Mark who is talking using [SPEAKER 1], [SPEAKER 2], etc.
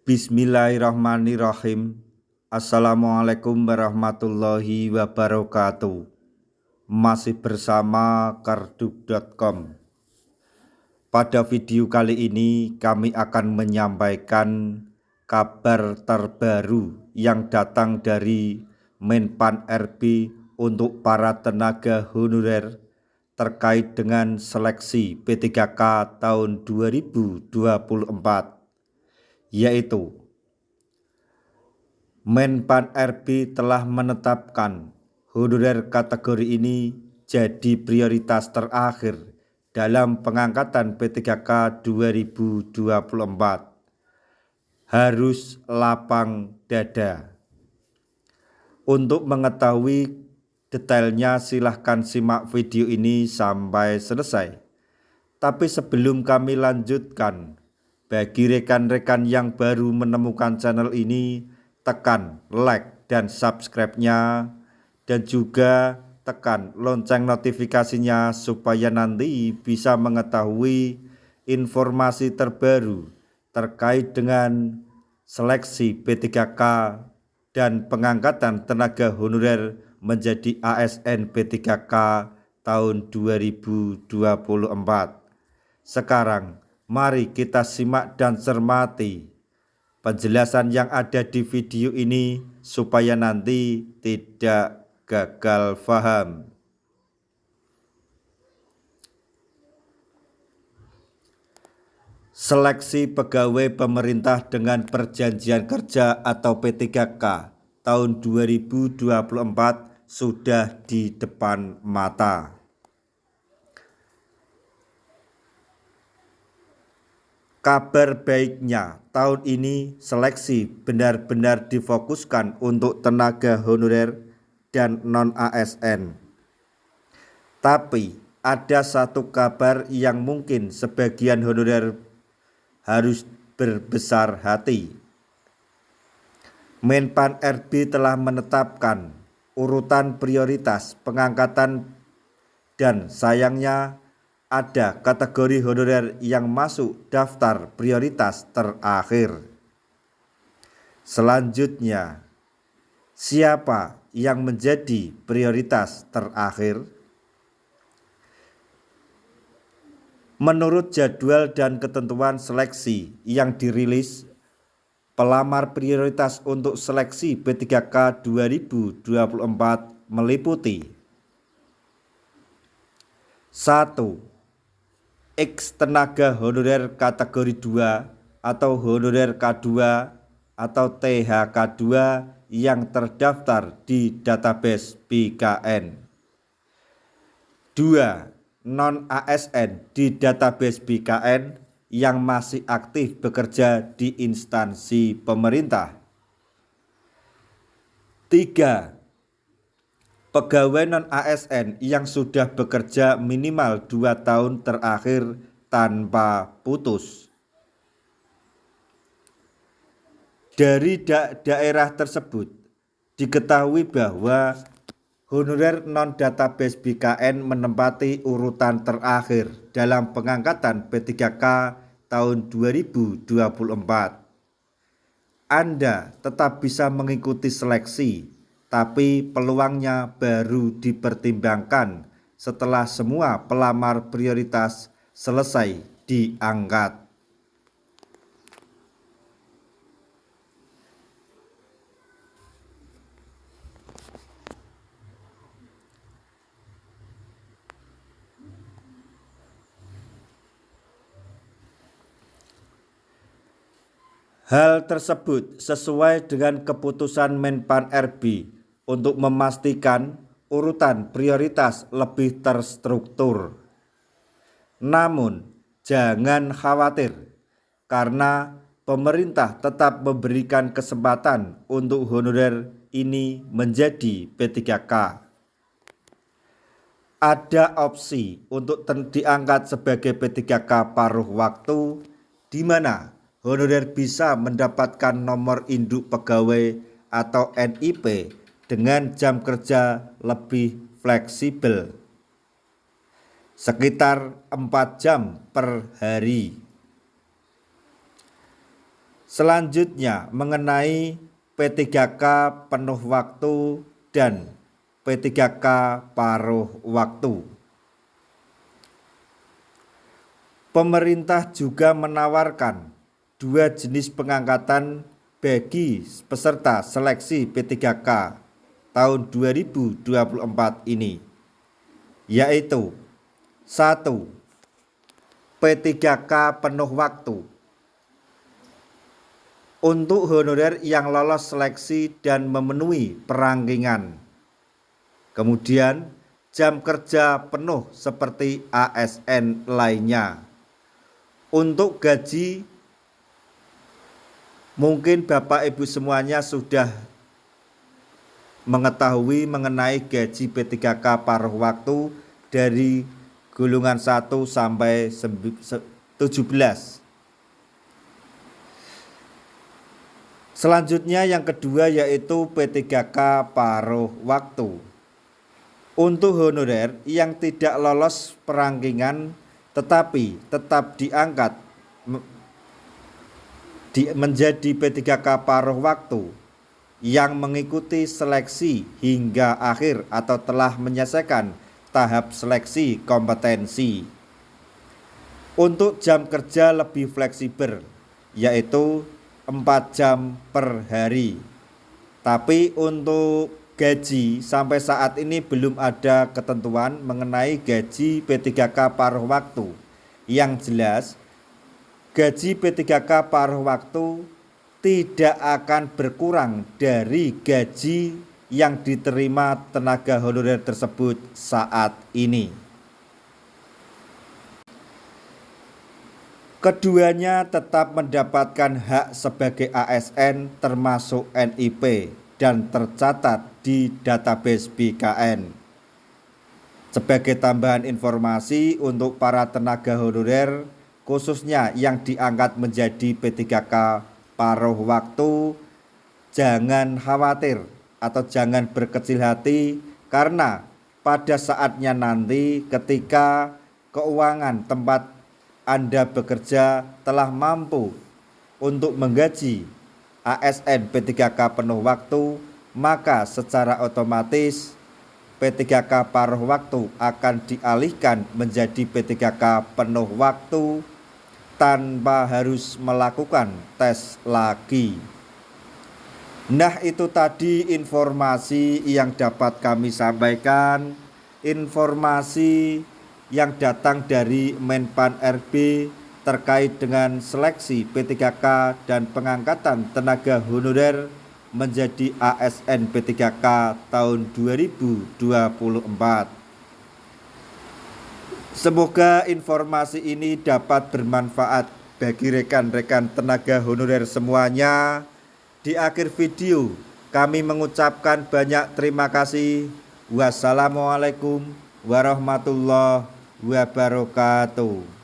[SPEAKER 1] Bismillahirrahmanirrahim. Assalamualaikum warahmatullahi wabarakatuh. Masih bersama karduk.com. Pada video kali ini kami akan menyampaikan kabar terbaru yang datang dari Menpan RB untuk para tenaga honorer terkait dengan seleksi P3K tahun 2024. Yaitu Menpan RB telah menetapkan honorer kategori ini jadi prioritas terakhir dalam pengangkatan P3K 2024. Harus lapang dada. Untuk mengetahui detailnya silahkan simak video ini sampai selesai. Tapi sebelum kami lanjutkan, bagi rekan-rekan yang baru menemukan channel ini, tekan like dan subscribe-nya, dan juga tekan lonceng notifikasinya supaya nanti bisa mengetahui informasi terbaru terkait dengan seleksi P3K dan pengangkatan tenaga honorer menjadi ASN P3K tahun 2024. Sekarang mari kita simak dan cermati penjelasan yang ada di video ini supaya nanti tidak gagal paham. Seleksi pegawai pemerintah dengan perjanjian kerja atau P3K tahun 2024 sudah di depan mata. Kabar baiknya, tahun ini seleksi benar-benar difokuskan untuk tenaga honorer dan non-ASN. Tapi ada satu kabar yang mungkin sebagian honorer harus berbesar hati. Menpan RB telah menetapkan urutan prioritas pengangkatan dan sayangnya ada kategori honorer yang masuk daftar prioritas terakhir. Selanjutnya, siapa yang menjadi prioritas terakhir? Menurut jadwal dan ketentuan seleksi yang dirilis, pelamar prioritas untuk seleksi P3K 2024 meliputi 1. X tenaga honorer kategori 2 atau honorer K2 atau THK2 yang terdaftar di database BKN. 2. Non-ASN di database BKN yang masih aktif bekerja di instansi pemerintah. 3. Pegawai non-ASN yang sudah bekerja minimal 2 tahun terakhir tanpa putus. Dari daerah tersebut diketahui bahwa honorer non-database BKN menempati urutan terakhir dalam pengangkatan P3K tahun 2024. Anda tetap bisa mengikuti seleksi, tapi peluangnya baru dipertimbangkan setelah semua pelamar prioritas selesai diangkat. Hal tersebut sesuai dengan keputusan Menpan RB untuk memastikan urutan prioritas lebih terstruktur. Namun, jangan khawatir karena pemerintah tetap memberikan kesempatan untuk honorer ini menjadi P3K. Ada opsi untuk diangkat sebagai P3K paruh waktu di mana honorer bisa mendapatkan nomor induk pegawai atau NIP dengan jam kerja lebih fleksibel, sekitar 4 jam per hari. Selanjutnya mengenai P3K penuh waktu dan P3K paruh waktu. Pemerintah juga menawarkan 2 jenis pengangkatan bagi peserta seleksi P3K tahun 2024 ini, yaitu 1. P3K penuh waktu untuk honorer yang lolos seleksi dan memenuhi perangkingan. Kemudian jam kerja penuh seperti ASN lainnya. Untuk gaji, mungkin Bapak Ibu semuanya sudah mengetahui mengenai gaji P3K paruh waktu dari golongan 1 sampai 17. Selanjutnya yang kedua yaitu P3K paruh waktu. Untuk honorer yang tidak lolos perangkingan tetapi tetap diangkat menjadi P3K paruh waktu yang mengikuti seleksi hingga akhir atau telah menyelesaikan tahap seleksi kompetensi. Untuk jam kerja lebih fleksibel, yaitu 4 jam per hari. Tapi untuk gaji sampai saat ini belum ada ketentuan mengenai gaji P3K paruh waktu. Yang jelas, gaji P3K paruh waktu tidak akan berkurang dari gaji yang diterima tenaga honorer tersebut saat ini. Keduanya tetap mendapatkan hak sebagai ASN termasuk NIP dan tercatat di database BKN. Sebagai tambahan informasi untuk para tenaga honorer khususnya yang diangkat menjadi P3K paruh waktu, jangan khawatir atau jangan berkecil hati karena pada saatnya nanti ketika keuangan tempat Anda bekerja telah mampu untuk menggaji ASN P3K penuh waktu, maka secara otomatis P3K paruh waktu akan dialihkan menjadi P3K penuh waktu tanpa harus melakukan tes lagi. Nah, itu tadi informasi yang dapat kami sampaikan, informasi yang datang dari Menpan RB terkait dengan seleksi P3K dan pengangkatan tenaga honorer menjadi ASN P3K tahun 2024. Semoga informasi ini dapat bermanfaat bagi rekan-rekan tenaga honorer semuanya. Di akhir video kami mengucapkan banyak terima kasih. Wassalamualaikum warahmatullahi wabarakatuh.